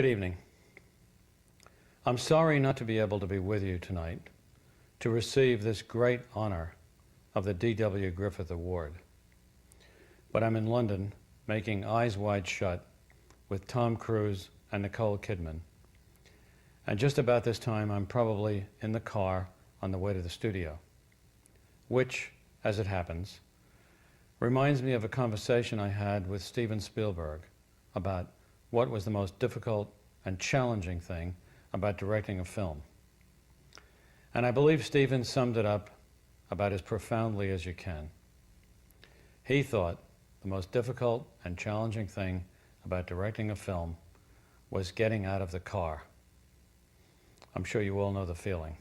evening. I'm sorry not to be able to be with you tonight to receive this great honor of the D.W. Griffith Award. But I'm in London making Eyes Wide Shut with Tom Cruise and Nicole Kidman. And just about this time, I'm probably in the car on the way to the studio, which, as it happens, reminds me of a conversation I had with Steven Spielberg about what was the most difficult and challenging thing about directing a film. And I believe Steven summed it up about as profoundly as you can. He thought the most difficult and challenging thing about directing a film was getting out of the car. I'm sure you all know the feeling.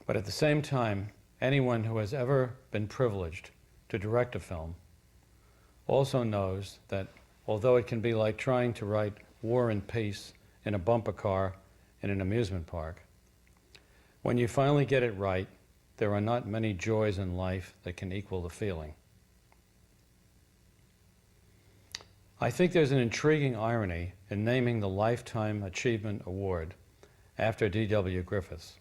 But at the same time, anyone who has ever been privileged to direct a film also knows that although it can be like trying to write War and Peace in a bumper car in an amusement park, when you finally get it right, there are not many joys in life that can equal the feeling. I think there's an intriguing irony in naming the Lifetime Achievement Award after D.W. Griffith,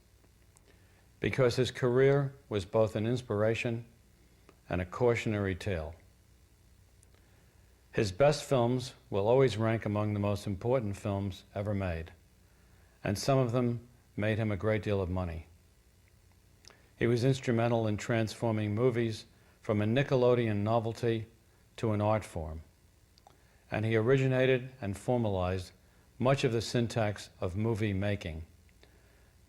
because his career was both an inspiration and a cautionary tale. His best films will always rank among the most important films ever made, and some of them made him a great deal of money. He was instrumental in transforming movies from a Nickelodeon novelty to an art form, and he originated and formalized much of the syntax of movie making,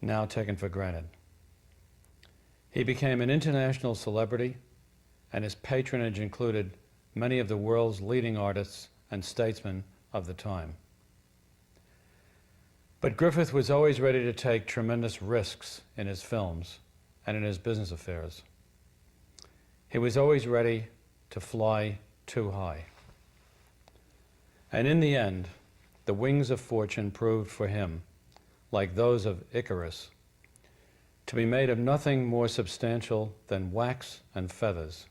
now taken for granted. He became an international celebrity, and his patronage included many of the world's leading artists and statesmen of the time. But Griffith was always ready to take tremendous risks in his films and in his business affairs. He was always ready to fly too high. And in the end, the wings of fortune proved for him, like those of Icarus, to be made of nothing more substantial than wax and feathers.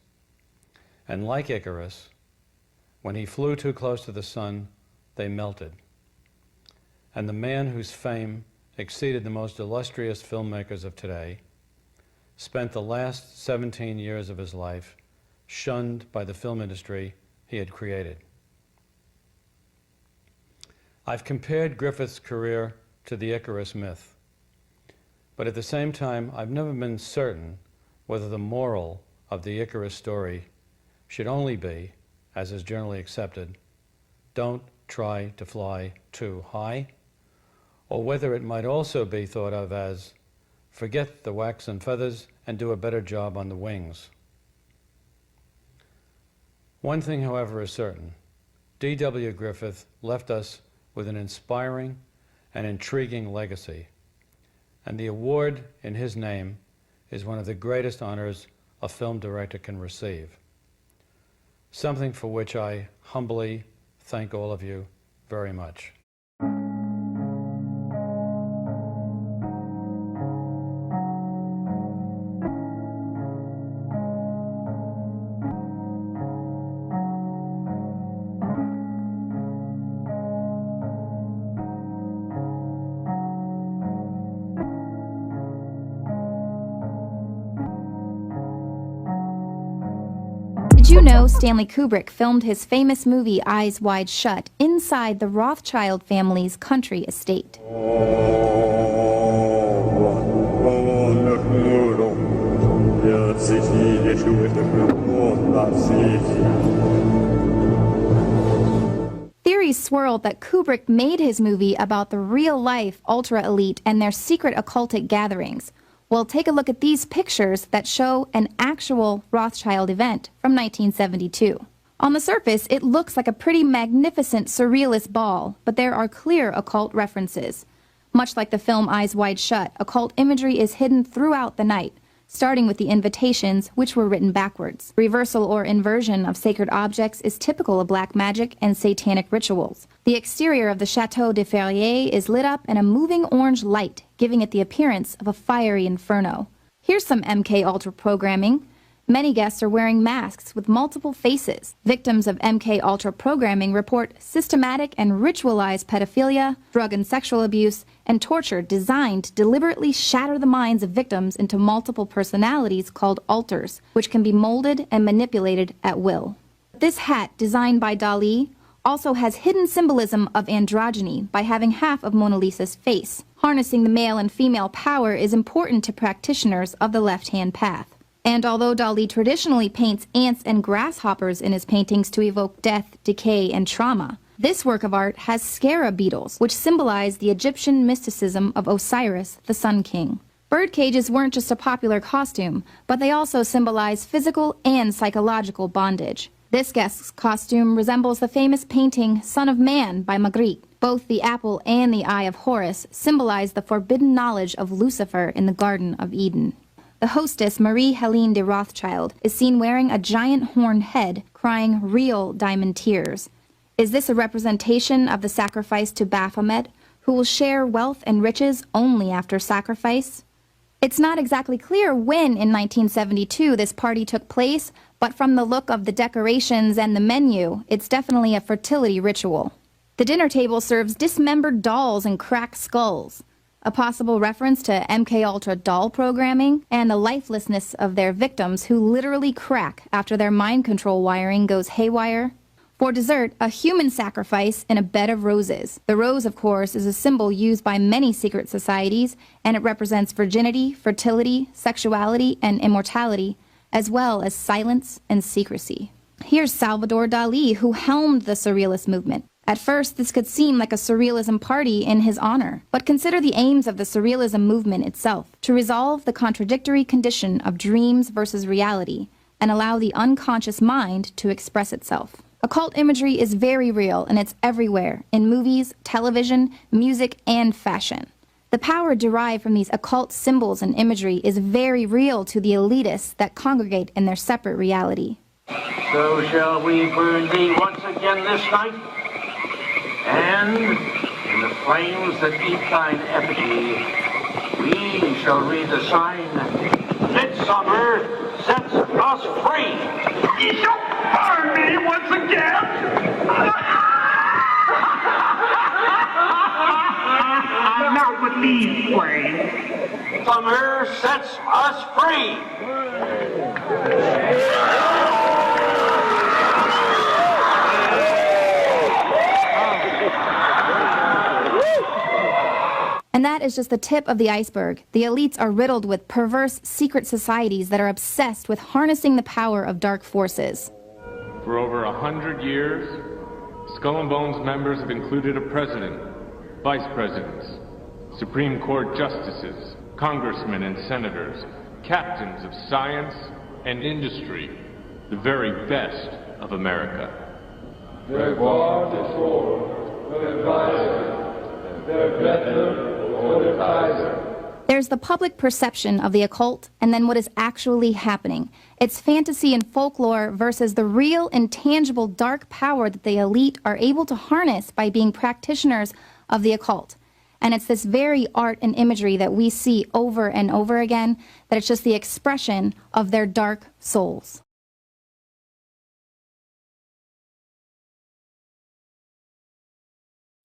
And like Icarus, when he flew too close to the sun, they melted. And the man whose fame exceeded the most illustrious filmmakers of today spent the last 17 years of his life shunned by the film industry he had created. I've compared Griffith's career to the Icarus myth, but at the same time, I've never been certain whether the moral of the Icarus story should only be, as is generally accepted, don't try to fly too high, or whether it might also be thought of as forget the wax and feathers and do a better job on the wings. One thing, however, is certain. D.W. Griffith left us with an inspiring and intriguing legacy, and the award in his name is one of the greatest honors a film director can receive, something for which I humbly thank all of you very much. Did you know Stanley Kubrick filmed his famous movie Eyes Wide Shut inside the Rothschild family's country estate? Theories swirled that Kubrick made his movie about the real-life ultra-elite and their secret occultic gatherings. Well, take a look at these pictures that show an actual Rothschild event from 1972. On the surface, it looks like a pretty magnificent surrealist ball, but there are clear occult references. Much like the film Eyes Wide Shut, occult imagery is hidden throughout the night, starting with the invitations, which were written backwards. Reversal or inversion of sacred objects is typical of black magic and satanic rituals. The exterior of the Chateau de Ferrier is lit up in a moving orange light, giving it the appearance of a fiery inferno. Here's some MK Ultra programming. Many guests are wearing masks with multiple faces. Victims of MK Ultra programming report systematic and ritualized pedophilia, drug and sexual abuse, and torture designed to deliberately shatter the minds of victims into multiple personalities called alters, which can be molded and manipulated at will. This hat, designed by Dali, also has hidden symbolism of androgyny by having half of Mona Lisa's face. Harnessing the male and female power is important to practitioners of the left-hand path. And although Dali traditionally paints ants and grasshoppers in his paintings to evoke death, decay, and trauma, this work of art has scarab beetles, which symbolize the Egyptian mysticism of Osiris, the Sun King. Bird cages weren't just a popular costume, but they also symbolize physical and psychological bondage. This guest's costume resembles the famous painting Son of Man by Magritte. Both the apple and the eye of Horus symbolize the forbidden knowledge of Lucifer in the Garden of Eden. The hostess, Marie-Helene de Rothschild, is seen wearing a giant horned head, crying real diamond tears. Is this a representation of the sacrifice to Baphomet, who will share wealth and riches only after sacrifice? It's not exactly clear when in 1972 this party took place, but from the look of the decorations and the menu, it's definitely a fertility ritual. The dinner table serves dismembered dolls and cracked skulls, a possible reference to MKUltra doll programming and the lifelessness of their victims who literally crack after their mind control wiring goes haywire. For dessert, a human sacrifice in a bed of roses. The rose, of course, is a symbol used by many secret societies, and it represents virginity, fertility, sexuality, and immortality, as well as silence and secrecy. Here's Salvador Dali, who helmed the Surrealist movement. At first, this could seem like a Surrealism party in his honor, but consider the aims of the Surrealism movement itself, to resolve the contradictory condition of dreams versus reality, and allow the unconscious mind to express itself. Occult imagery is very real, and it's everywhere, in movies, television, music, and fashion. The power derived from these occult symbols and imagery is very real to the elitists that congregate in their separate reality. So shall we burn thee once again this night? And in the flames that eat thine effigy, we shall read the sign, Midsummer sets us free. You shall burn me once again? Not with these flames. Summer sets us free. And that is just the tip of the iceberg. The elites are riddled with perverse secret societies that are obsessed with harnessing the power of dark forces. For over 100 years, Skull and Bones members have included a president, vice presidents, Supreme Court justices, congressmen and senators, captains of science and industry, the very best of America. Their God is Lord, their advisor, their better. There's the public perception of the occult, and then what is actually happening. It's fantasy and folklore versus the real, intangible, dark power that the elite are able to harness by being practitioners of the occult. And it's this very art and imagery that we see over and over again, that it's just the expression of their dark souls.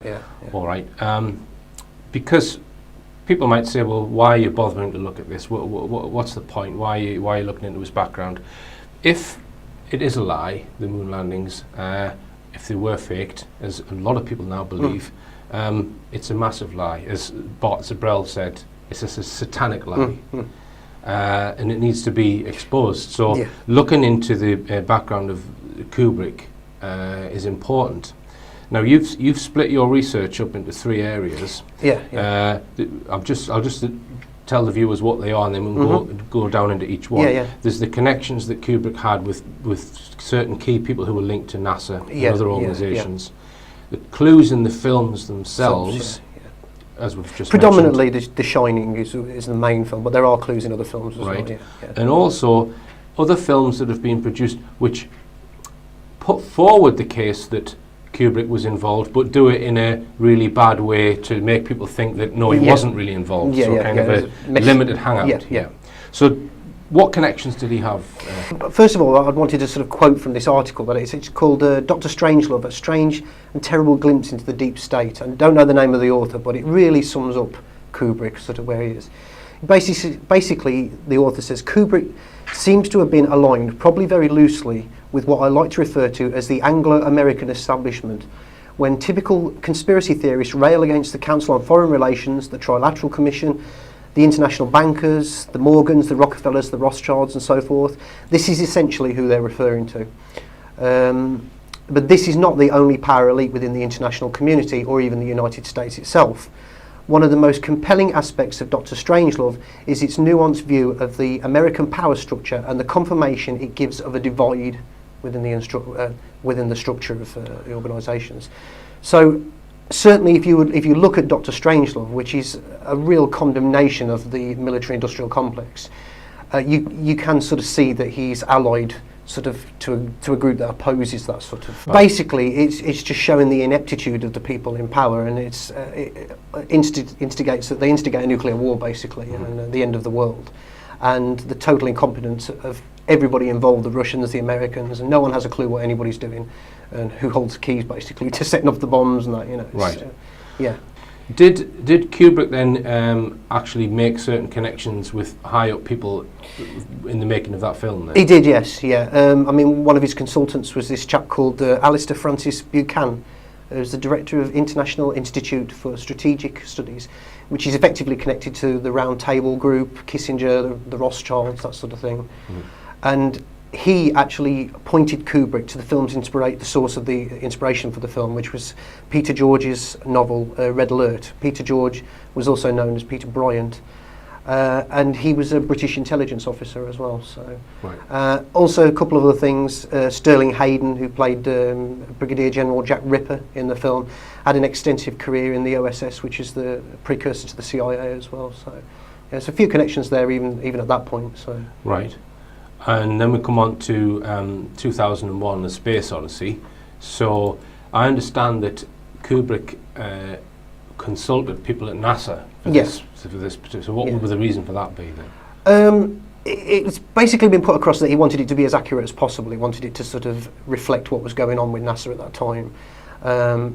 Yeah. All right. Because people might say, well, why are you bothering to look at this? What's the point? Why are you looking into his background? If it is a lie, the moon landings, if they were faked, as a lot of people now believe, it's a massive lie. As Bart Zabrell said, it's a satanic lie. And it needs to be exposed. So looking into the background of Kubrick is important. Now you've split your research up into 3 areas. I'll just tell the viewers what they are, and then we'll go down into each one. There's the connections that Kubrick had with certain key people who were linked to NASA and other organisations. The clues in the films themselves, as we've just predominantly mentioned. The Shining is the main film, but there are clues in other films as well. And also other films that have been produced which put forward the case that Kubrick was involved, but do it in a really bad way to make people think that no, he wasn't really involved. So kind of a limited hangout. So what connections did he have? First of all, I wanted to sort of quote from this article that it's called Dr. Strangelove, a strange and terrible glimpse into the deep state. And I don't know the name of the author, but it really sums up Kubrick, sort of where he is. Basically, the author says Kubrick seems to have been aligned, probably very loosely, with what I like to refer to as the Anglo-American establishment. When typical conspiracy theorists rail against the Council on Foreign Relations, the Trilateral Commission, the international bankers, the Morgans, the Rockefellers, the Rothschilds and so forth, this is essentially who they're referring to. But this is not the only power elite within the international community or even the United States itself. One of the most compelling aspects of Dr. Strangelove is its nuanced view of the American power structure and the confirmation it gives of a divide within the structure of the organisations. So certainly if you look at Dr. Strangelove, which is a real condemnation of the military-industrial complex, you can sort of see that he's allied sort of to a group that opposes that sort of. Right. Basically, it's just showing the ineptitude of the people in power, and it instigates that they instigate a nuclear war basically, and the end of the world, and the total incompetence of everybody involved, the Russians, the Americans, and no one has a clue what anybody's doing, and who holds the keys basically to setting up the bombs and that, you know. Right. Yeah. Did Kubrick then actually make certain connections with high up people in the making of that film then? He did, yes, yeah. I mean, one of his consultants was this chap called Alistair Francis Buchanan, who's the director of International Institute for Strategic Studies, which is effectively connected to the Round Table Group, Kissinger, the Rothschilds, that sort of thing. And he actually pointed Kubrick to the film's the source of the inspiration for the film, which was Peter George's novel Red Alert. Peter George was also known as Peter Bryant, and he was a British intelligence officer as well. So, right. Also a couple of other things. Sterling Hayden, who played Brigadier General Jack Ripper in the film, had an extensive career in the OSS, which is the precursor to the CIA as well. So, yeah, there's a few connections there, even at that point. So, right. And then we come on to 2001, A Space Odyssey. So I understand that Kubrick consulted people at NASA for this particular. So what would the reason for that be then? It's basically been put across that he wanted it to be as accurate as possible. He wanted it to sort of reflect what was going on with NASA at that time.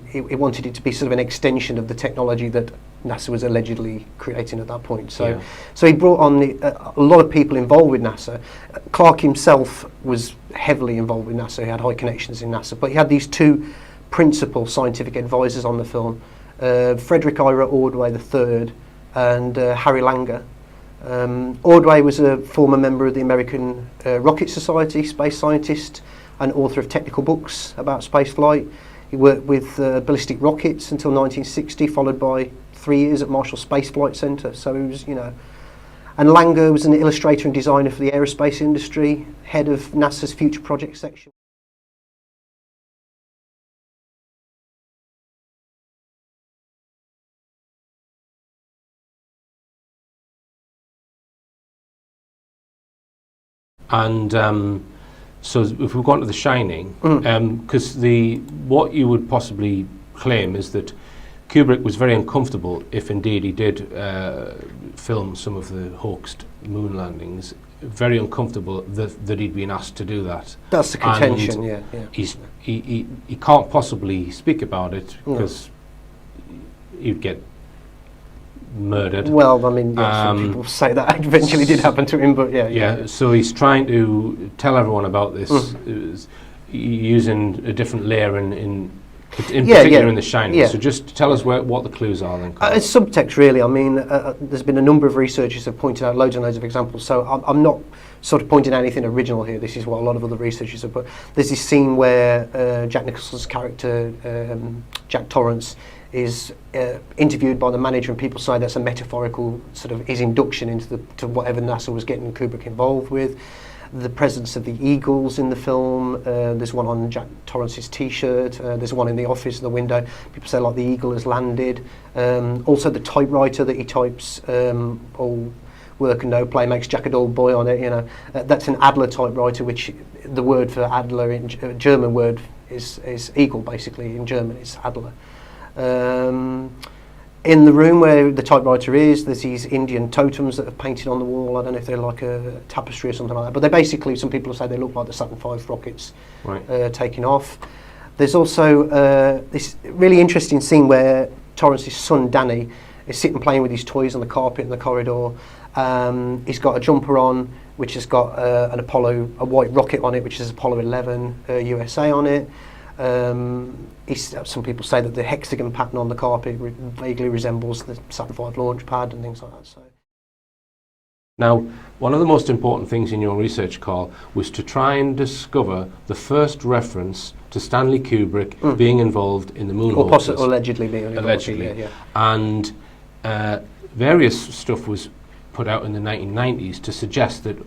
He wanted it to be sort of an extension of the technology that NASA was allegedly creating at that point. So, so he brought on a lot of people involved with NASA. Clark himself was heavily involved with NASA. He had high connections in NASA, but he had these two principal scientific advisors on the film, Frederick Ira Ordway III and Harry Langer. Ordway was a former member of the American Rocket Society, space scientist, and author of technical books about spaceflight. He worked with ballistic rockets until 1960, followed by 3 years at Marshall Space Flight Center. So he was, you know, and Langer was an illustrator and designer for the aerospace industry, head of NASA's Future Projects section. And so if we've gone to The Shining, because what you would possibly claim is that Kubrick was very uncomfortable, if indeed he did film some of the hoaxed moon landings, very uncomfortable that he'd been asked to do that. That's the contention, yeah. He can't possibly speak about it because he'd get murdered. Well, I mean, some people say that eventually did happen to him, but yeah. So he's trying to tell everyone about this, using a different layer in particular in The Shining. Yeah. So just tell us what the clues are then. It's subtext, really. I mean, there's been a number of researchers have pointed out loads and loads of examples, so I'm not sort of pointing out anything original here. This is what a lot of other researchers have put. There's this scene where Jack Nicholson's character, Jack Torrance, is interviewed by the manager, and people say that's a metaphorical sort of his induction into to whatever NASA was getting Kubrick involved with. The presence of the eagles in the film, there's one on Jack Torrance's t-shirt, there's one in the office in the window. People say like the eagle has landed. Also the typewriter that he types, all work and no play makes Jack a dull boy on it, you know. That's an Adler typewriter, which the word for Adler in German word is eagle, basically. In German it's Adler. In the room where the typewriter is, there's these Indian totems that are painted on the wall. I don't know if they're like a tapestry or something like that, but they're basically, some people say they look like the Saturn V rockets taking off. There's also this really interesting scene where Torrance's son Danny is sitting playing with his toys on the carpet in the corridor. He's got a jumper on which has got a white rocket on it, which is Apollo 11 USA on it. Some people say that the hexagon pattern on the carpet vaguely resembles the Saturn V launch pad and things like that. So. Now, one of the most important things in your research, Carl, was to try and discover the first reference to Stanley Kubrick being involved in the moon hoaxes. Or allegedly being involved. Allegedly. Yeah. And various stuff was put out in the 1990s to suggest that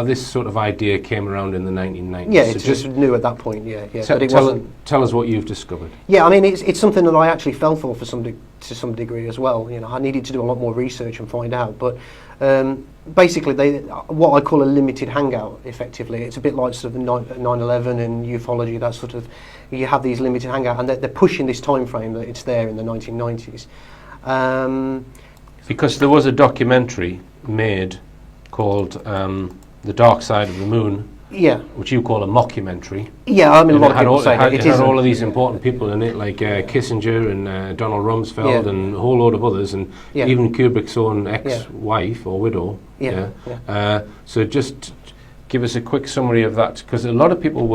this sort of idea came around in the 1990s. Yeah, it's just new at that point, yeah. But it wasn't. Tell us what you've discovered. Yeah, I mean, it's something that I actually fell for to some degree as well. You know, I needed to do a lot more research and find out. But basically, what I call a limited hangout, effectively. It's a bit like sort of 9/11 and ufology, that sort of. You have these limited hangout, and they're pushing this time frame that it's there in the 1990s. Because there was a documentary made called The Dark Side of the Moon, which you call a mockumentary. Yeah, I mean, a lot of people say that. It had all of these important people in it, like Kissinger and Donald Rumsfeld and a whole load of others, and even Kubrick's own ex-wife or widow. So just give us a quick summary of that, because a lot of people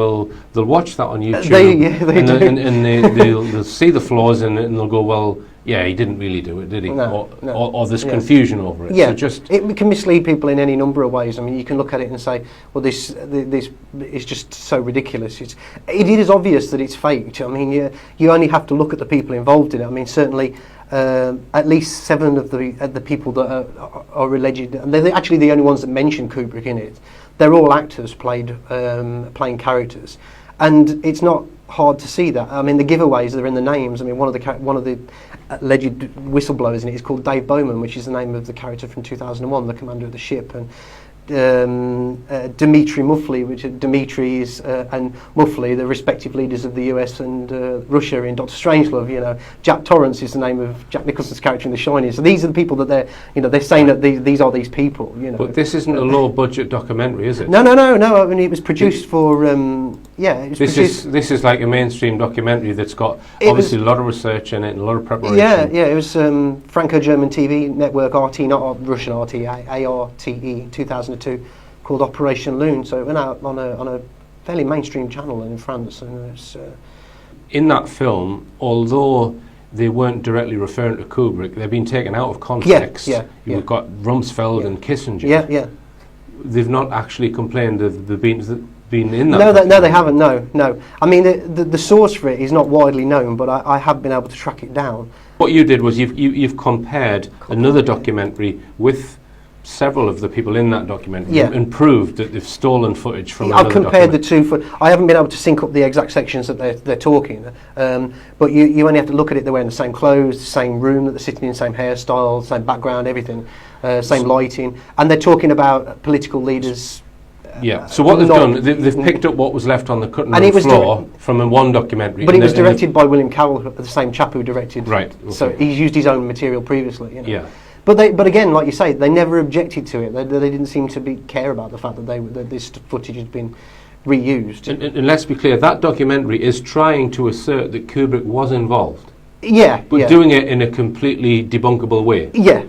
they'll watch that on YouTube and they'll see the flaws in it and they'll go, well, yeah, he didn't really do it, did he? Or there's confusion over it. Yeah, so it can mislead people in any number of ways. I mean, you can look at it and say, well, this is just so ridiculous. It is obvious that it's faked. I mean, you only have to look at the people involved in it. I mean, certainly at least 7 of the people that are alleged, and they're actually the only ones that mention Kubrick in it. They're all actors playing characters, and it's not hard to see that. I mean, the giveaways are in the names. I mean, one of the alleged whistleblowers in it is called Dave Bowman, which is the name of the character from 2001, the commander of the ship, and Dmitry Muffley, and Muffley, the respective leaders of the US and Russia in Dr. Strangelove. You know, Jack Torrance is the name of Jack Nicholson's character in The Shining. So these are the people that they're saying that these are these people. You know, but this isn't a low-budget documentary, is it? No. I mean, it was produced for This is like a mainstream documentary that's got obviously a lot of research in it and a lot of preparation. Yeah. It was Franco-German TV network, RT, not Russian RT, ARTE, 2002, called Operation Loon. So it went out on a fairly mainstream channel in France. And it's, in that film, although they weren't directly referring to Kubrick, they've been taken out of context. You've got Rumsfeld and Kissinger. Yeah. They've not actually complained of the been in that. No, they haven't. No. I mean, the source for it is not widely known, but I have been able to track it down. What you did was you've compared another documentary with several of the people in that documentary and proved that they've stolen footage from another documentary. I've compared the two. I haven't been able to sync up the exact sections that they're talking, but you only have to look at it. They're wearing the same clothes, the same room that they're sitting in, same hairstyle, same background, everything, same lighting, and they're talking about political leaders. So what they've done, they've picked up what was left on the cutting room floor from one documentary. But it was directed by William Carroll, the same chap who directed. Right. Okay. So he's used his own material previously. You know. Yeah. But again, like you say, they never objected to it. They didn't seem to care about the fact that this footage had been reused. And let's be clear, that documentary is trying to assert that Kubrick was involved. Yeah. But doing it in a completely debunkable way. Yeah.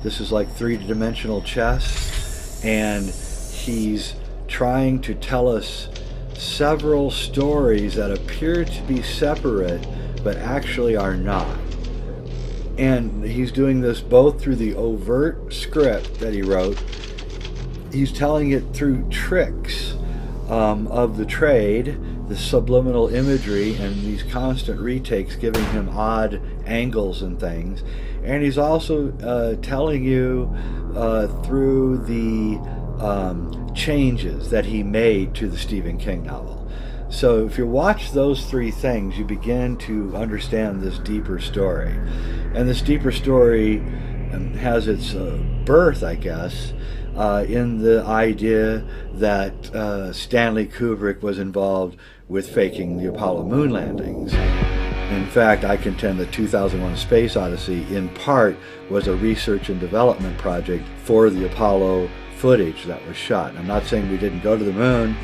This is like three-dimensional chess, and he's trying to tell us several stories that appear to be separate, but actually are not. And he's doing this both through the overt script that he wrote. He's telling it through tricks of the trade, the subliminal imagery, and these constant retakes giving him odd angles and things. And he's also telling you through the changes that he made to the Stephen King novel. So if you watch those three things, you begin to understand this deeper story. And this deeper story has its birth, I guess, in the idea that Stanley Kubrick was involved with faking the Apollo moon landings. In fact, I contend that 2001: A Space Odyssey, in part, was a research and development project for the Apollo footage that was shot. I'm not saying we didn't go to the moon.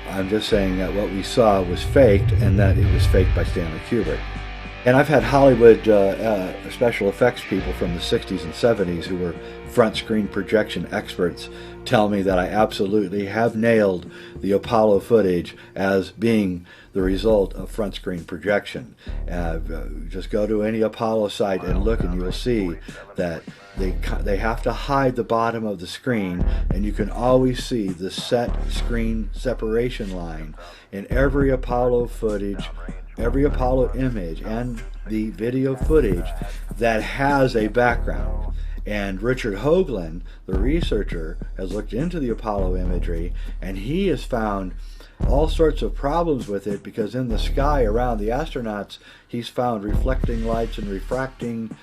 I'm just saying that what we saw was faked, and that it was faked by Stanley Kubrick. And I've had Hollywood special effects people from the 60s and 70s who were front screen projection experts tell me that I absolutely have nailed the Apollo footage as being the result of front screen projection. Just go to any Apollo site and look, and you'll see that they have to hide the bottom of the screen, and you can always see the set screen separation line in every Apollo footage, every Apollo image, and the video footage that has a background. And Richard Hoagland, the researcher, has looked into the Apollo imagery, and he has found all sorts of problems with it, because in the sky around the astronauts he's found reflecting lights and refracting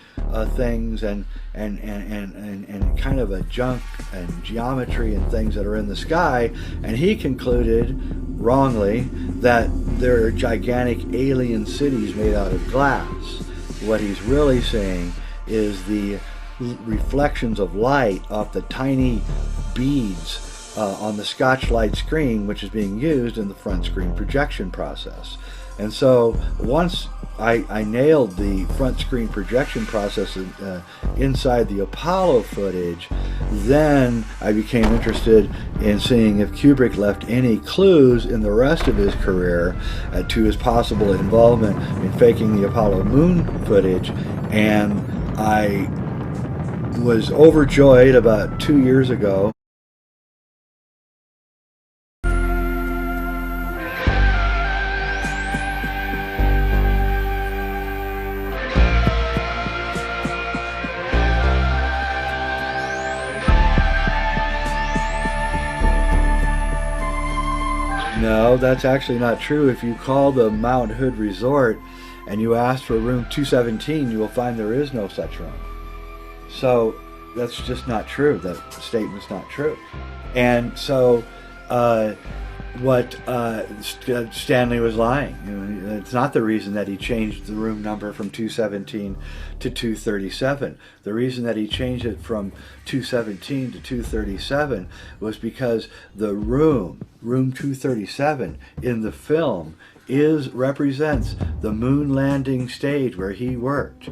things and kind of a junk and geometry and things that are in the sky, and he concluded wrongly that there are gigantic alien cities made out of glass. What he's really saying is the reflections of light off the tiny beads on the Scotchlight screen, which is being used in the front screen projection process. And so once I nailed the front screen projection process inside the Apollo footage, then I became interested in seeing if Kubrick left any clues in the rest of his career to his possible involvement in faking the Apollo moon footage. And I was overjoyed about 2 years ago. No, that's actually not true. If you call the Mount Hood Resort and you ask for room 217, you will find there is no such room. So that's just not true. That statement's not true. And so Stanley was lying. You know, it's not the reason that he changed the room number from 217 to 237. The reason that he changed it from 217 to 237 was because the room 237 in the film represents the moon landing stage where he worked.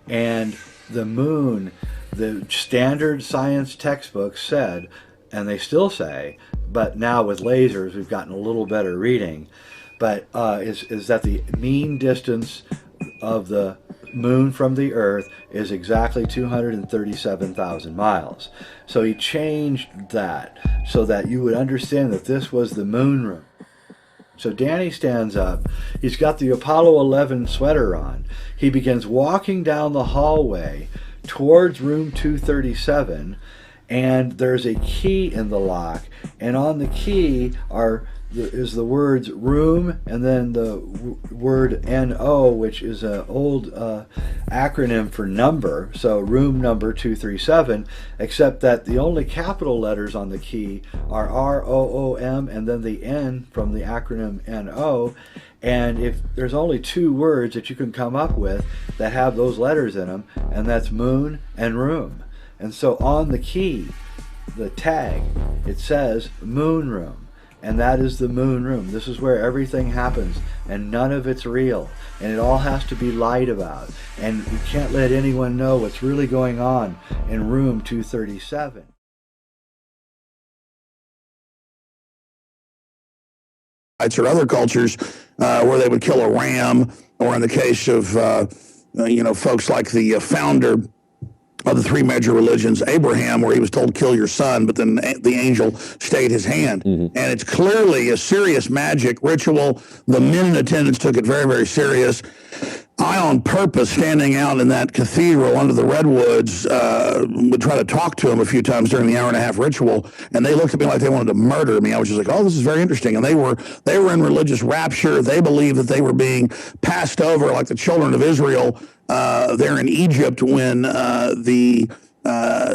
And the moon, the standard science textbooks said, and they still say, but now with lasers we've gotten a little better reading, but is that the mean distance of the moon from the Earth is exactly 237,000 miles. So he changed that so that you would understand that this was the moon room. So Danny stands up, he's got the Apollo 11 sweater on, he begins walking down the hallway towards room 237, and there's a key in the lock, and on the key is the words room and then the word NO, which is an old acronym for number, so room number 237, except that the only capital letters on the key are ROOM and then the N from the acronym NO. And if there's only two words that you can come up with that have those letters in them, and that's moon and room. And so on the key, the tag, it says moon room. and that is the moon room. This is where everything happens, and none of it's real, and it all has to be lied about, and we can't let anyone know what's really going on in room 237. Or other cultures where they would kill a ram, or in the case of folks like the founder of the three major religions, Abraham, where he was told kill your son, but then the angel stayed his hand. And it's clearly a serious magic ritual. The men in attendance took it very, very serious. I, on purpose, standing out in that cathedral under the redwoods, would try to talk to them a few times during the hour-and-a-half ritual, and they looked at me like they wanted to murder me. I was just like, oh, this is very interesting. And they were in religious rapture. They believed that they were being passed over like the children of Israel there in Egypt when the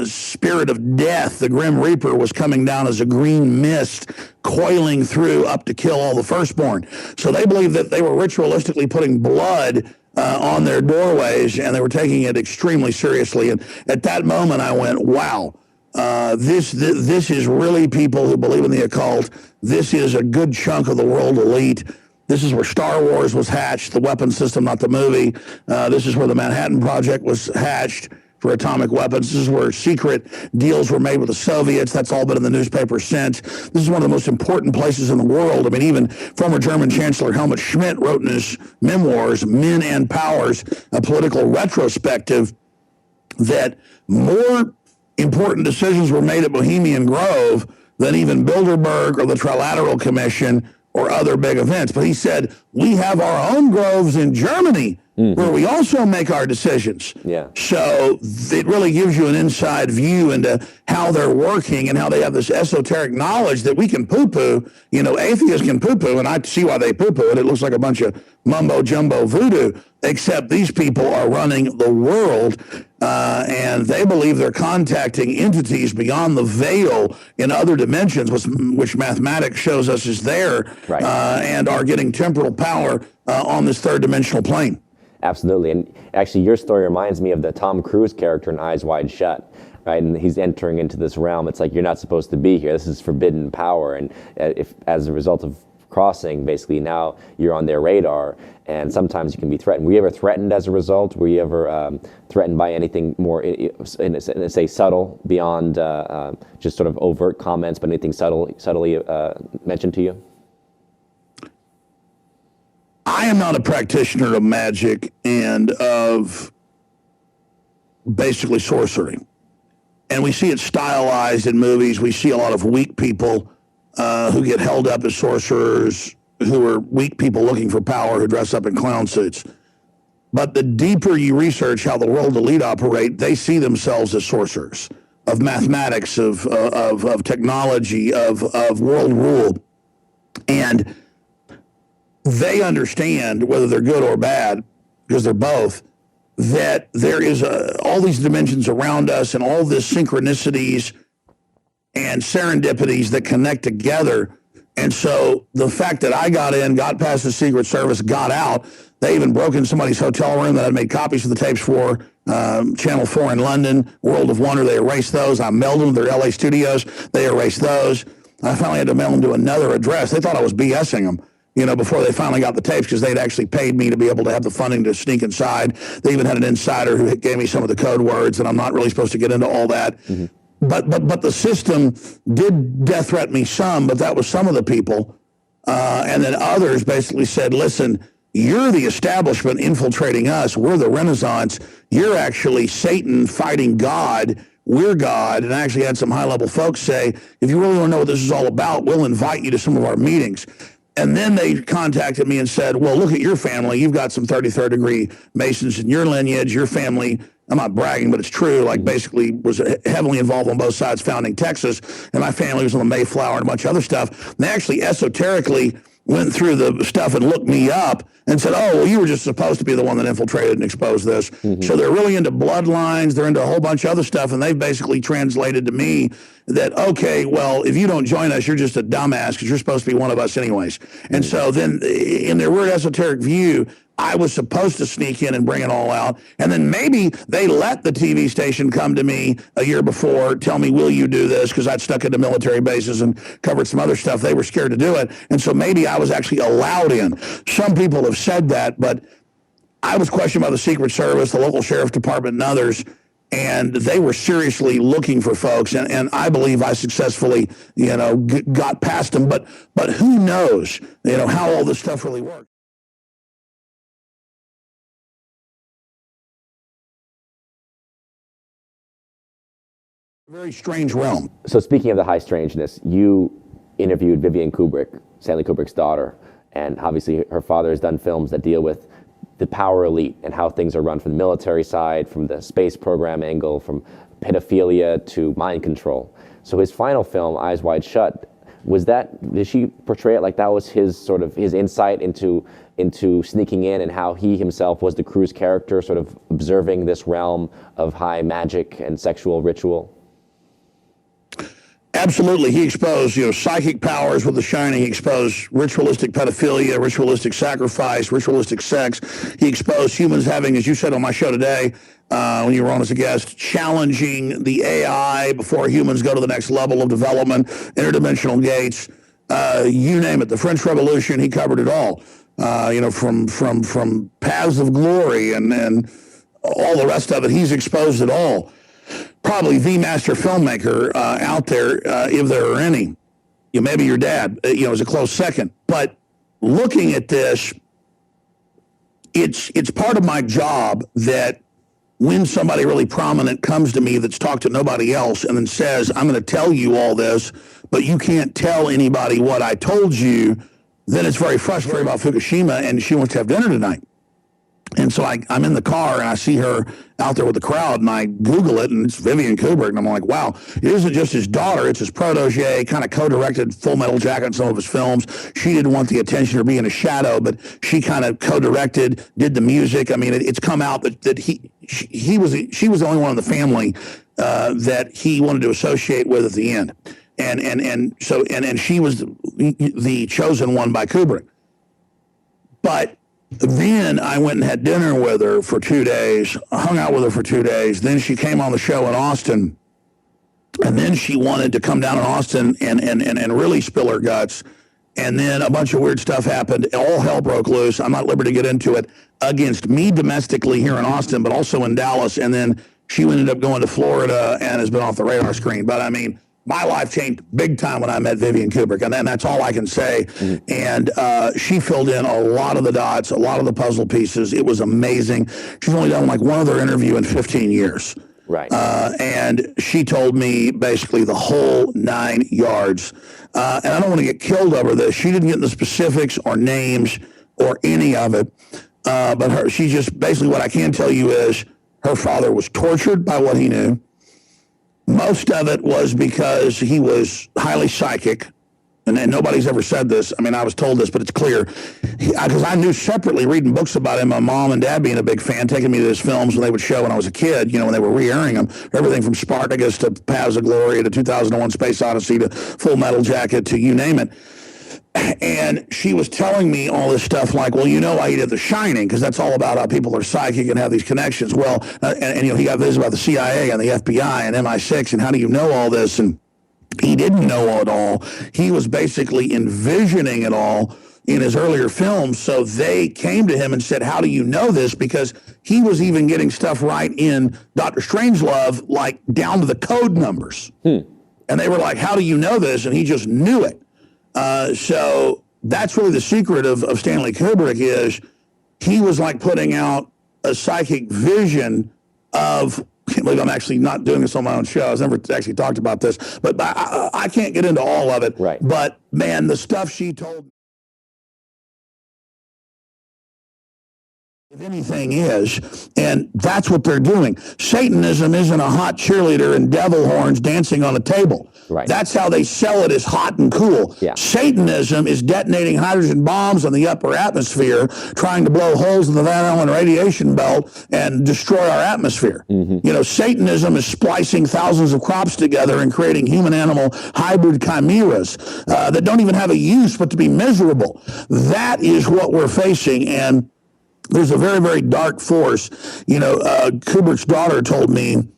spirit of death, the Grim Reaper, was coming down as a green mist, coiling through up to kill all the firstborn. So they believed that they were ritualistically putting blood on their doorways, and they were taking it extremely seriously. And at that moment, I went, wow, this is really people who believe in the occult. This is a good chunk of the world elite. This is where Star Wars was hatched, the weapon system, not the movie. This is where the Manhattan Project was hatched for atomic weapons. This is where secret deals were made with the Soviets. That's all been in the newspaper since. This is one of the most important places in the world. I mean, even former German Chancellor Helmut Schmidt wrote in his memoirs, Men and Powers, a political retrospective, that more important decisions were made at Bohemian Grove than even Bilderberg or the Trilateral Commission or other big events. But he said, we have our own groves in Germany where we also make our decisions. Yeah. So it really gives you an inside view into how they're working and how they have this esoteric knowledge that we can poo-poo. You know, atheists can poo-poo, and I see why they poo-poo it. It looks like a bunch of mumbo-jumbo voodoo, except these people are running the world, and they believe they're contacting entities beyond the veil in other dimensions, which mathematics shows us is there, Right. And are getting temporal power on this third dimensional plane. Absolutely. And actually, your story reminds me of the Tom Cruise character in Eyes Wide Shut, right? And he's entering into this realm. It's like, you're not supposed to be here. This is forbidden power. And if, as a result of crossing, basically now you're on their radar, and sometimes you can be threatened. Were you ever threatened as a result? Were you ever threatened by anything more, say, subtle, beyond just sort of overt comments, but anything subtly mentioned to you? I am not a practitioner of magic and of basically sorcery. And we see it stylized in movies. We see a lot of weak people who get held up as sorcerers, who are weak people looking for power, who dress up in clown suits. But the deeper you research how the world elite operate, they see themselves as sorcerers of mathematics, of technology, of world rule. And they understand, whether they're good or bad, because they're both, that there is all these dimensions around us and all this synchronicities and serendipities that connect together. And so the fact that I got in, got past the Secret Service, got out, they even broke in somebody's hotel room that I'd made copies of the tapes for, Channel 4 in London, World of Wonder, they erased those. I mailed them to their LA studios, they erased those. I finally had to mail them to another address. They thought I was BSing them, you know, before they finally got the tapes, because they'd actually paid me to be able to have the funding to sneak inside. They even had an insider who gave me some of the code words, and I'm not really supposed to get into all that. Mm-hmm. But the system did death threat me some, but that was some of the people. And then others basically said, listen, you're the establishment infiltrating us. We're the Renaissance. You're actually Satan fighting God. We're God. And I actually had some high-level folks say, if you really want to know what this is all about, we'll invite you to some of our meetings. And then they contacted me and said, well, look at your family. You've got some 33rd degree Masons in your lineage. Your family, I'm not bragging, but it's true, like basically was heavily involved on both sides founding Texas. And my family was on the Mayflower and a bunch of other stuff. And they actually esoterically went through the stuff and looked me up and said, oh, well, you were just supposed to be the one that infiltrated and exposed this. Mm-hmm. So they're really into bloodlines. They're into a whole bunch of other stuff. And they've basically translated to me that, okay, well, if you don't join us, you're just a dumbass because you're supposed to be one of us anyways. Mm-hmm. And so then in their weird esoteric view, I was supposed to sneak in and bring it all out. And then maybe they let the TV station come to me a year before, tell me, will you do this? Because I'd stuck into military bases and covered some other stuff. They were scared to do it. And so maybe I was actually allowed in. Some people have said that, but I was questioned by the Secret Service, the local sheriff's department, and others. And they were seriously looking for folks. And I believe I successfully, got past them. But who knows, how all this stuff really works. Very strange realm. So speaking of the high strangeness, you interviewed Vivian Kubrick, Stanley Kubrick's daughter, and obviously her father has done films that deal with the power elite and how things are run from the military side, from the space program angle, from pedophilia to mind control. So his final film, Eyes Wide Shut, did she portray it like that was his insight into sneaking in and how he himself was the Cruise character, sort of observing this realm of high magic and sexual ritual? Absolutely. He exposed, psychic powers with The Shining. He exposed ritualistic pedophilia, ritualistic sacrifice, ritualistic sex. He exposed humans having, as you said on my show today, when you were on as a guest, challenging the AI before humans go to the next level of development, interdimensional gates, you name it. The French Revolution, he covered it all. From Paths of Glory and all the rest of it. He's exposed it all. Probably the master filmmaker out there, if there are any. Maybe your dad, is a close second. But looking at this, it's part of my job that when somebody really prominent comes to me that's talked to nobody else and then says, I'm going to tell you all this, but you can't tell anybody what I told you, then it's very frustrating about Fukushima, and she wants to have dinner tonight. And so I'm in the car, and I see her out there with the crowd, and I Google it, and it's Vivian Kubrick, and I'm like, wow, it isn't just his daughter, it's his protege, kind of co-directed Full Metal Jacket in some of his films. She didn't want the attention or be in a shadow, but she kind of co-directed, did the music. I mean, it's come out that she was the only one in the family that he wanted to associate with at the end. And she was the chosen one by Kubrick. But then I went and had dinner with her for 2 days, hung out with her for 2 days. Then she came on the show in Austin. And then she wanted to come down in Austin and really spill her guts. And then a bunch of weird stuff happened. All hell broke loose. I'm not at liberty to get into it, against me domestically here in Austin, but also in Dallas. And then she ended up going to Florida and has been off the radar screen. But I mean, my life changed big time when I met Vivian Kubrick, and that's all I can say. Mm-hmm. And she filled in a lot of the dots, a lot of the puzzle pieces. It was amazing. She's only done like one other interview in 15 years. Right. And she told me basically the whole 9 yards. And I don't want to get killed over this. She didn't get into specifics or names or any of it. But she just basically, what I can tell you is her father was tortured by what he knew. Most of it was because he was highly psychic, and nobody's ever said this. I mean, I was told this, but it's clear. Because I knew separately, reading books about him, my mom and dad being a big fan, taking me to his films when they would show when I was a kid, when they were re-airing them. Everything from Spartacus to Paths of Glory to 2001 Space Odyssey to Full Metal Jacket to you name it. And she was telling me all this stuff like, well, why he did The Shining, because that's all about how people are psychic and have these connections. Well, he got this about the CIA and the FBI and MI6, and how do you know all this? And he didn't know it all. He was basically envisioning it all in his earlier films. So they came to him and said, how do you know this? Because he was even getting stuff right in Dr. Strangelove, like down to the code numbers. And they were like, how do you know this? And he just knew it. So that's really the secret of Stanley Kubrick, is he was like putting out a psychic vision of, I can't believe I'm actually not doing this on my own show. I've never actually talked about this, but I can't get into all of it. Right. But man, the stuff she told me, if anything is, and that's what they're doing. Satanism isn't a hot cheerleader and devil horns dancing on a table. Right. That's how they sell it, as hot and cool. Yeah. Satanism is detonating hydrogen bombs in the upper atmosphere, trying to blow holes in the Van Allen radiation belt and destroy our atmosphere. Mm-hmm. Satanism is splicing thousands of crops together and creating human-animal hybrid chimeras that don't even have a use but to be miserable. That is what we're facing, and there's a very, very dark force. Kubrick's daughter told me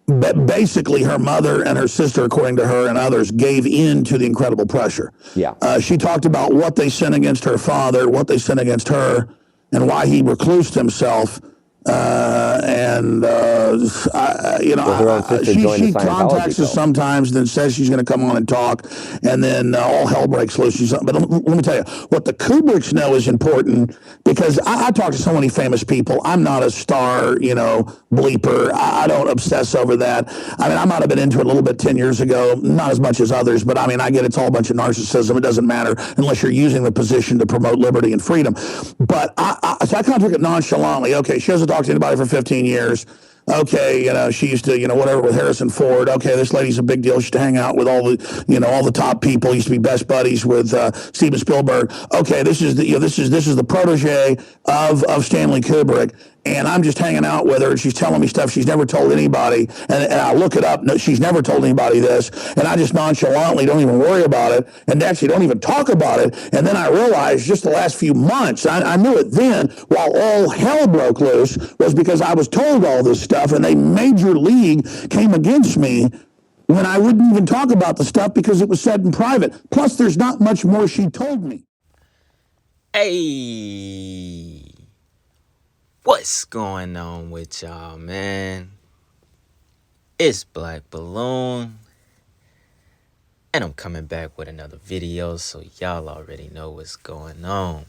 that basically her mother and her sister, according to her and others, gave in to the incredible pressure. Yeah. She talked about what they sent against her father, what they sent against her, and why he reclused himself. Her own sister she joined the Scientology contacts us cult. sometimes, then says she's going to come on and talk, and then all hell breaks loose. But let me tell you, what the Kubricks know is important, because I talk to so many famous people. I'm not a star, bleeper. I don't obsess over that. I mean, I might have been into it a little bit 10 years ago, not as much as others, but I mean, I get it's all a bunch of narcissism. It doesn't matter unless you're using the position to promote liberty and freedom. But so I kind of took it nonchalantly. Okay, she hasn't talked to anybody for 15 years. Okay, she used to, whatever with Harrison Ford. Okay, this lady's a big deal. She used to hang out with all the top people. Used to be best buddies with Steven Spielberg. Okay, this is the protege of Stanley Kubrick. And I'm just hanging out with her, and she's telling me stuff she's never told anybody. And I look it up. No, she's never told anybody this. And I just nonchalantly don't even worry about it, and actually don't even talk about it. And then I realized just the last few months, I knew it then, while all hell broke loose, was because I was told all this stuff, and they major league came against me when I wouldn't even talk about the stuff because it was said in private. Plus, there's not much more she told me. Hey, what's going on with y'all, man? It's Black Balloon, and I'm coming back with another video, so y'all already know what's going on.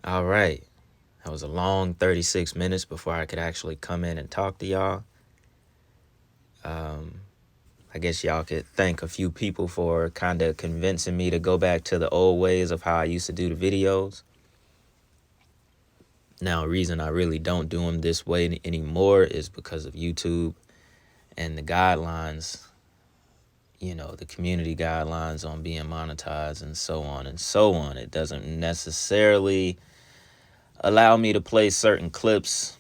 All right, that was a long 36 minutes before I could actually come in and talk to y'all. I guess y'all could thank a few people for kind of convincing me to go back to the old ways of how I used to do the videos. Now, the reason I really don't do them this way anymore is because of YouTube and the guidelines, the community guidelines on being monetized and so on and so on. It doesn't necessarily allow me to play certain clips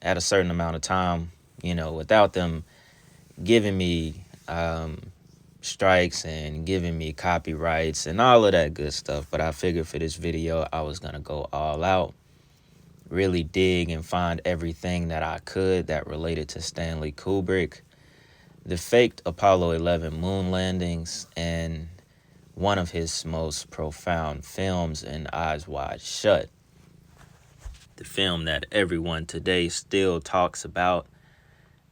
at a certain amount of time, without them giving me strikes and giving me copyrights and all of that good stuff. But I figured for this video, I was going to go all out, really dig and find everything that I could that related to Stanley Kubrick, the faked Apollo 11 moon landings, and one of his most profound films in Eyes Wide Shut. The film that everyone today still talks about,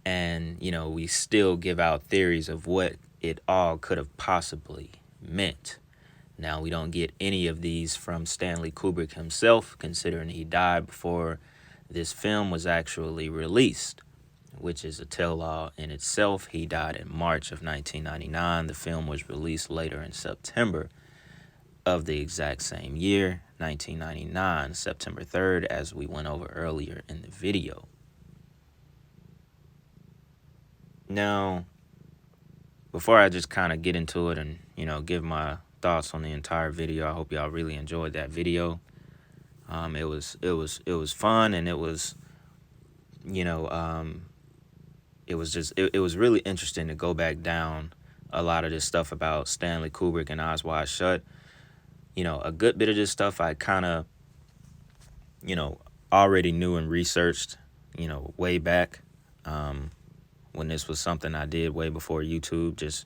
and, we still give out theories of what it all could have possibly meant. Now, we don't get any of these from Stanley Kubrick himself, considering he died before this film was actually released, which is a tell-all in itself. He died in March of 1999. The film was released later in September of the exact same year, 1999, September 3rd, as we went over earlier in the video. Now, before I just kind of get into it and, give my thoughts on the entire video, I hope y'all really enjoyed that video. It was fun, and it was, it was really interesting to go back down a lot of this stuff about Stanley Kubrick and Eyes Wide Shut. A good bit of this stuff I kind of, already knew and researched, way back. When this was something I did way before YouTube, just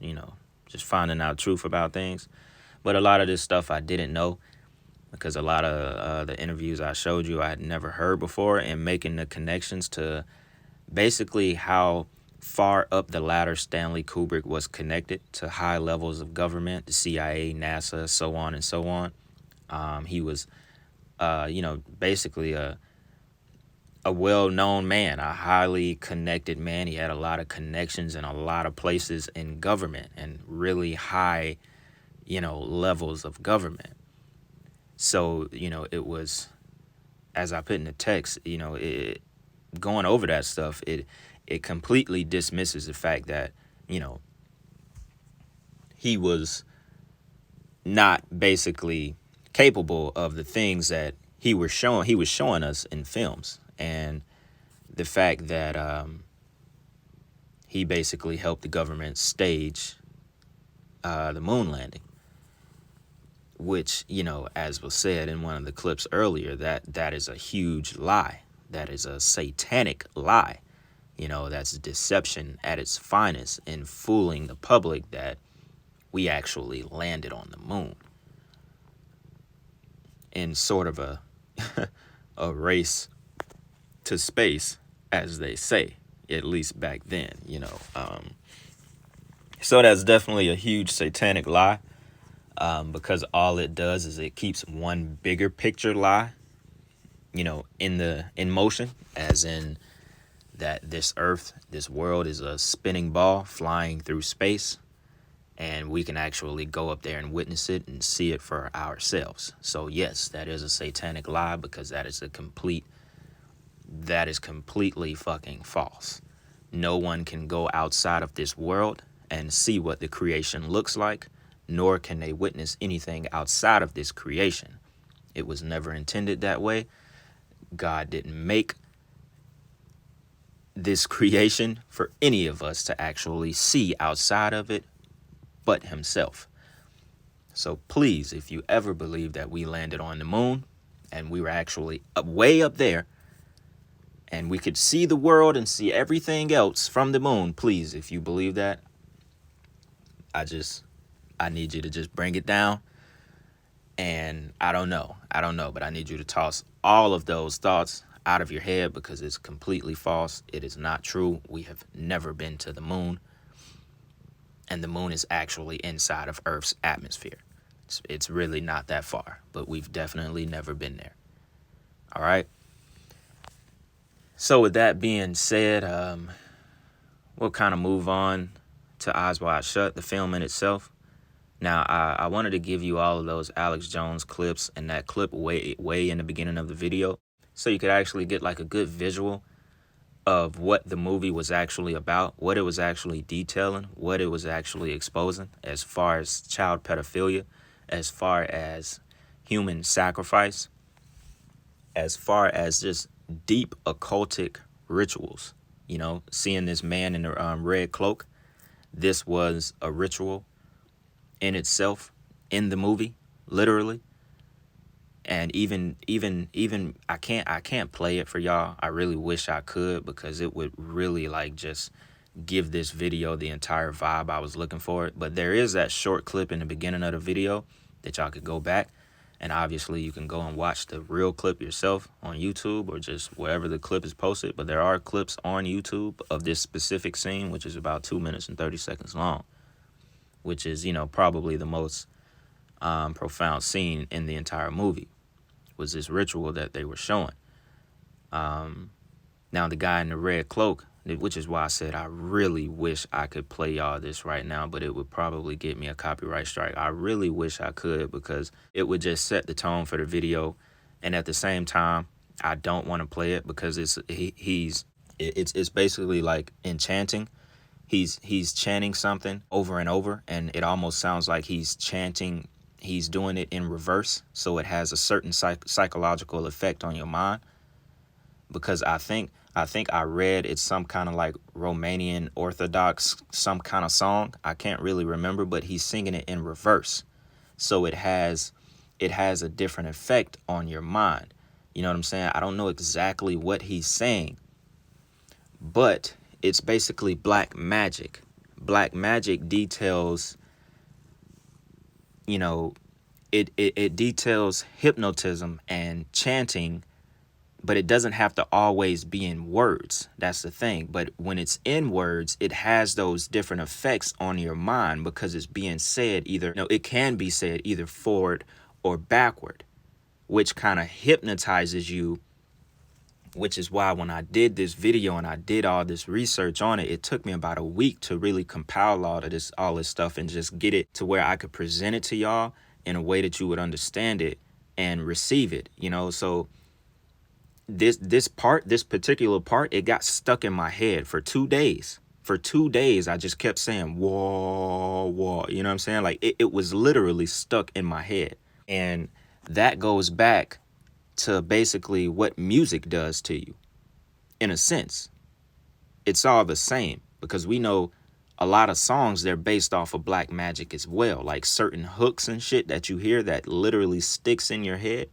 finding out truth about things. But a lot of this stuff I didn't know, because a lot of the interviews I showed you I had never heard before, and making the connections to basically how far up the ladder Stanley Kubrick was connected to high levels of government, the CIA, NASA, so on and so on. He was, basically a well-known man, a highly connected man. He had a lot of connections in a lot of places in government, and really high, levels of government. So, it was, as I put in the text, going over that stuff, it completely dismisses the fact that, he was not basically capable of the things that he was showing us in films. And the fact that he basically helped the government stage the moon landing, which, you know, as was said in one of the clips earlier, that is a huge lie. That is a satanic lie. You know, that's deception at its finest in fooling the public that we actually landed on the moon in sort of a a race to space, as they say, at least back then, you know. So that's definitely a huge satanic lie, because all it does is it keeps one bigger picture lie, you know, in motion, as in that this earth, this world is a spinning ball flying through space, and we can actually go up there and witness it and see it for ourselves. So yes, that is a satanic lie, because that is completely fucking false. No one can go outside of this world and see what the creation looks like, nor can they witness anything outside of this creation. It was never intended that way. God didn't make this creation for any of us to actually see outside of it but himself. So please, if you ever believe that we landed on the moon and we were actually way up there and we could see the world and see everything else from the moon, please, if you believe that, I need you to just bring it down. And I don't know, but I need you to toss all of those thoughts out of your head, because it's completely false. It is not true. We have never been to the moon. And the moon is actually inside of Earth's atmosphere. It's really not that far, but we've definitely never been there. All right. So with that being said, we'll kind of move on to Eyes Wide Shut, the film in itself. Now, I wanted to give you all of those Alex Jones clips and that clip way in the beginning of the video, so you could actually get like a good visual of what the movie was actually about, what it was actually detailing, what it was actually exposing as far as child pedophilia, as far as human sacrifice, as far as just deep occultic rituals. You know, seeing this man in a red cloak, this was a ritual in itself in the movie, literally. And even I can't play it for y'all. I really wish I could, because it would really like just give this video the entire vibe I was looking for. But there is that short clip in the beginning of the video that y'all could go back, and obviously you can go and watch the real clip yourself on YouTube or just wherever the clip is posted. But there are clips on YouTube of this specific scene, which is about 2 minutes and 30 seconds long, which is, you know, probably the most profound scene in the entire movie, was this ritual that they were showing. Now the guy in the red cloak, which is why I said I really wish I could play y'all this right now, but it would probably get me a copyright strike. I really wish I could, because it would just set the tone for the video, and at the same time I don't want to play it, because it's basically like enchanting. He's chanting something over and over, and it almost sounds like he's doing it in reverse, so it has a certain psychological effect on your mind. Because I think I read it's some kind of like Romanian Orthodox, some kind of song. I can't really remember, but he's singing it in reverse, so it has a different effect on your mind. You know what I'm saying? I don't know exactly what he's saying, but it's basically black magic. Black magic details, you know, it details hypnotism and chanting, but it doesn't have to always be in words. That's the thing. But when it's in words, it has those different effects on your mind, because it's being said it can be said either forward or backward, which kind of hypnotizes you. Which is why when I did this video and I did all this research on it, it took me about a week to really compile all this stuff and just get it to where I could present it to y'all in a way that you would understand it and receive it, you know. So this particular part, it got stuck in my head for 2 days. For 2 days, I just kept saying, whoa, whoa, you know what I'm saying? Like it was literally stuck in my head. And that goes back to basically what music does to you. In a sense, it's all the same, because we know a lot of songs, they're based off of black magic as well. Like certain hooks and shit that you hear that literally sticks in your head.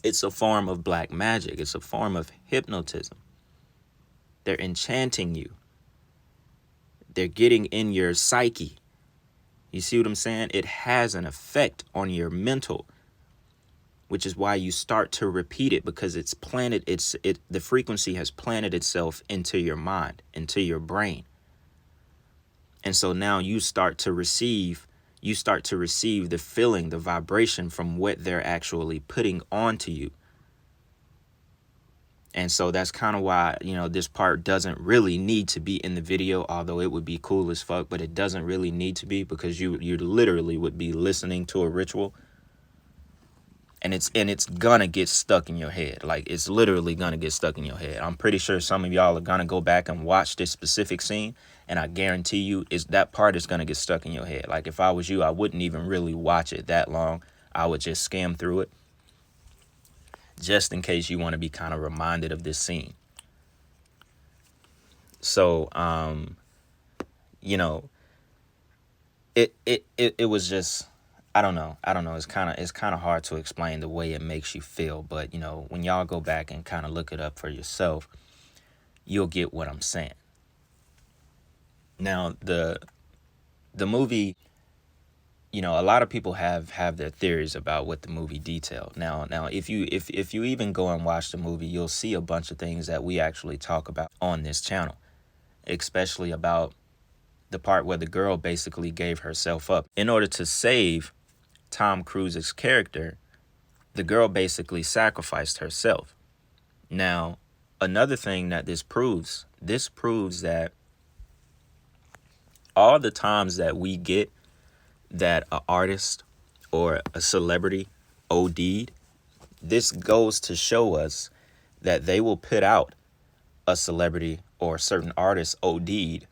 It's a form of black magic. It's a form of hypnotism. They're enchanting you. They're getting in your psyche. You see what I'm saying? It has an effect on your mental, which is why you start to repeat it, because it's planted, the frequency has planted itself into your mind, into your brain. And so now you start to receive the feeling, the vibration from what they're actually putting onto you. And so that's kind of why, this part doesn't really need to be in the video, although it would be cool as fuck, but it doesn't really need to be, because you literally would be listening to a ritual. And it's gonna get stuck in your head. Like, it's literally gonna get stuck in your head. I'm pretty sure some of y'all are gonna go back and watch this specific scene, and I guarantee you that part is gonna get stuck in your head. Like, if I was you, I wouldn't even really watch it that long. I would just skim through it, just in case you want to be kind of reminded of this scene. So, it was just, I don't know. It's kind of hard to explain the way it makes you feel. But, when y'all go back and kind of look it up for yourself, you'll get what I'm saying. Now, the movie, a lot of people have their theories about what the movie detailed. Now, if you even go and watch the movie, you'll see a bunch of things that we actually talk about on this channel, especially about the part where the girl basically gave herself up in order to save Tom Cruise's character. The girl basically sacrificed herself. Now, another thing that this proves that all the times that we get that an artist or a celebrity OD'd, this goes to show us that they will put out a celebrity or a certain artist OD'd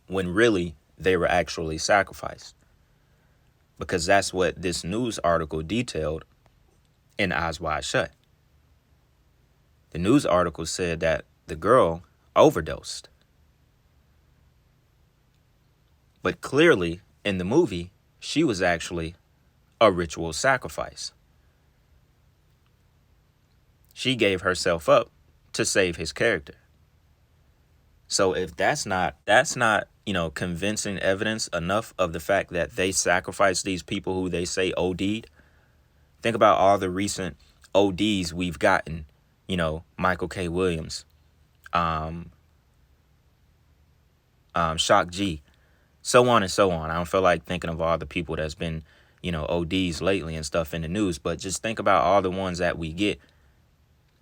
when really they were actually sacrificed. Because that's what this news article detailed in Eyes Wide Shut. The news article said that the girl overdosed. But clearly, in the movie, she was actually a ritual sacrifice. She gave herself up to save his character. So if that's not, convincing evidence enough of the fact that they sacrificed these people who they say OD'd, think about all the recent ODs we've gotten, Michael K. Williams, Shock G, so on and so on. I don't feel like thinking of all the people that's been, ODs lately and stuff in the news, but just think about all the ones that we get.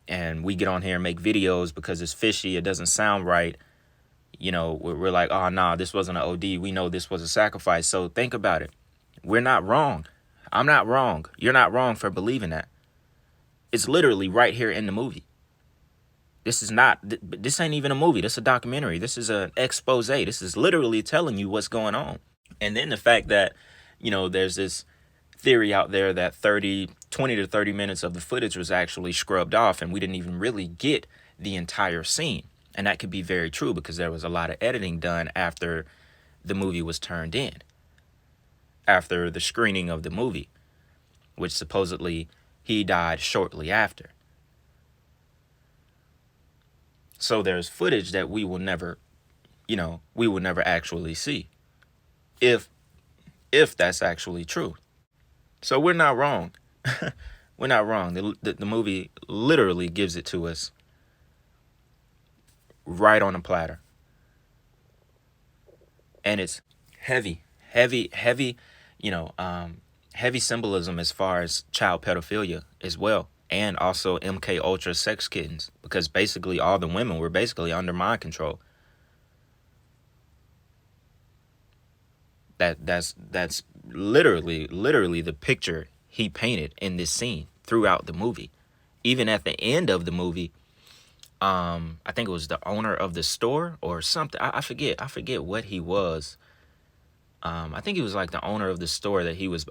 And we get on here and make videos because it's fishy, it doesn't sound right. We're like, oh, nah, this wasn't an OD. We know this was a sacrifice. So think about it. We're not wrong. I'm not wrong. You're not wrong for believing that. It's literally right here in the movie. This ain't even a movie. This is a documentary. This is an expose. This is literally telling you what's going on. And then the fact that, there's this theory out there that 20 to 30 minutes of the footage was actually scrubbed off and we didn't even really get the entire scene. And that could be very true because there was a lot of editing done after the movie was turned in, after the screening of the movie, which supposedly he died shortly after. So there's footage that we will never actually see if that's actually true. So we're not wrong. We're not wrong. The movie literally gives it to us right on a platter. And it's heavy symbolism as far as child pedophilia as well. And also MK Ultra sex kittens, because basically all the women were basically under mind control. That's literally the picture he painted in this scene throughout the movie. Even at the end of the movie, I think it was the owner of the store or something. I forget what he was. I think he was like the owner of the store that he was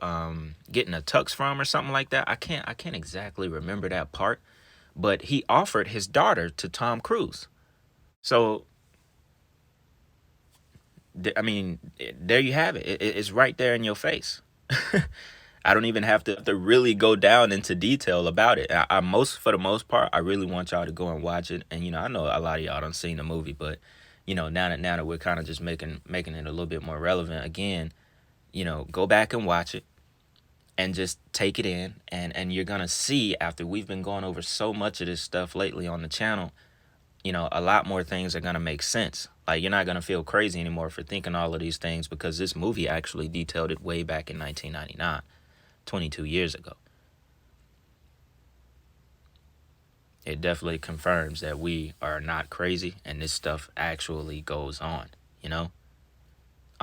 getting a tux from or something like that. I can't exactly remember that part, but he offered his daughter to Tom Cruise. So I mean, there you have it. It's right there in your face. I don't even have to really go down into detail about it. For the most part, I really want y'all to go and watch it. And, you know, I know a lot of y'all done seen the movie, but, you know, now that we're kind of just making it a little bit more relevant again, you know, go back and watch it and just take it in. And you're going to see, after we've been going over so much of this stuff lately on the channel, you know, a lot more things are going to make sense. Like, you're not going to feel crazy anymore for thinking all of these things, because this movie actually detailed it way back in 1999, 22 years ago. It definitely confirms that we are not crazy, and this stuff actually goes on, you know?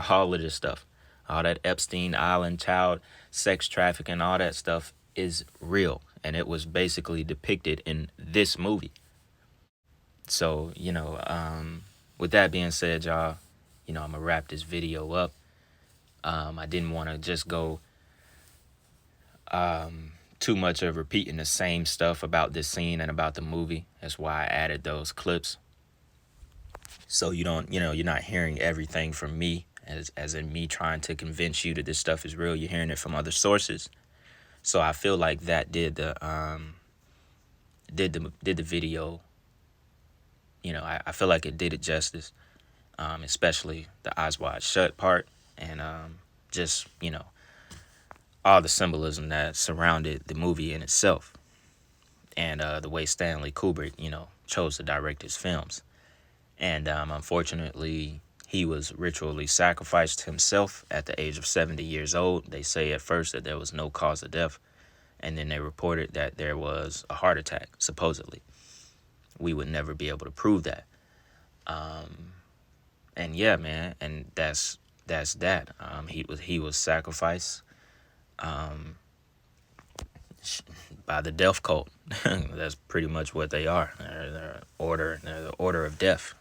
All of this stuff, all that Epstein Island child sex trafficking, all that stuff is real, and it was basically depicted in this movie. So, you know, with that being said, y'all, you know, I'm gonna wrap this video up. I didn't want to just go too much of repeating the same stuff about this scene and about the movie. That's why I added those clips. So you don't, you know, you're not hearing everything from me, as in me trying to convince you that this stuff is real. You're hearing it from other sources. So I feel like that did the video, you know, I feel like it did it justice, especially the eyes wide shut part, and just, you know, all the symbolism that surrounded the movie in itself, and the way Stanley Kubrick, you know, chose to direct his films. And unfortunately, he was ritually sacrificed himself at the age of 70 years old. They say at first that there was no cause of death, and then they reported that there was a heart attack, supposedly. We would never be able to prove that. And yeah, man, and that's that. He was sacrificed by the death cult. That's pretty much what they are. They're the order of death.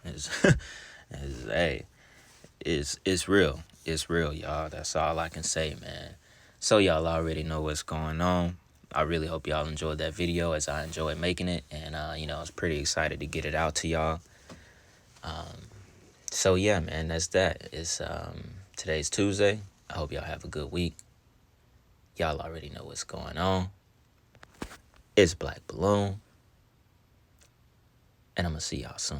It's real. It's real, y'all. That's all I can say, man. So y'all already know what's going on. I really hope y'all enjoyed that video as I enjoyed making it, and you know, I was pretty excited to get it out to y'all. So yeah, man, that's that. It's today's Tuesday. I hope y'all have a good week. Y'all already know what's going on. It's Black Balloon, and I'm gonna see y'all soon.